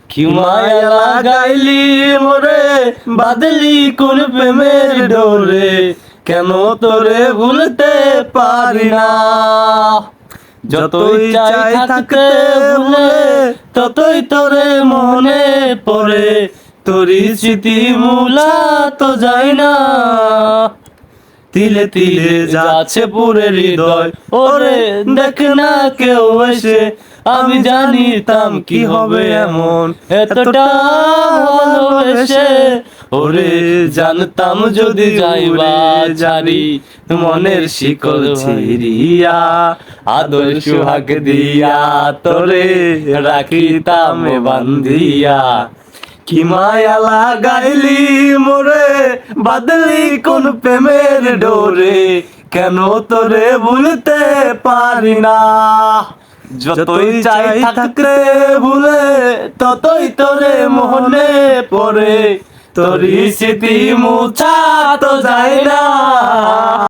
কি মায়া লাগাইলি মোরে, বাঁধলি কোন প্রেমের ডোরে, কেন তোরে ভুলতে পারি না। যতই চাই থাকতে ভুলে, ততই তোরে মনে পড়ে, তোরই স্মৃতি ভুলা তো যায় না। তিলে তিলে যাচ্ছে পুরে হৃদয়, ওরে দেখ না কেউ এসে, আমি জানিতাম কি হবে এমন এতটা ভালোবেসে। ওরে জানতাম যদি যাইবা জানি, মনের শিকল ছিড়িয়া, আদর সুহাগ দিয়া তোরে রাখিতাম বান্ধিয়া। কি মায়া লাগাইলি মোরে, বাঁধলি কোন প্রেমের ডোরে, কেন তোরে ভুলতে পারি না। যতই চাই থাকতে ভুলে, ততই তোরে মনে পড়ে, তোরই স্মৃতি মুছা তো যায় না।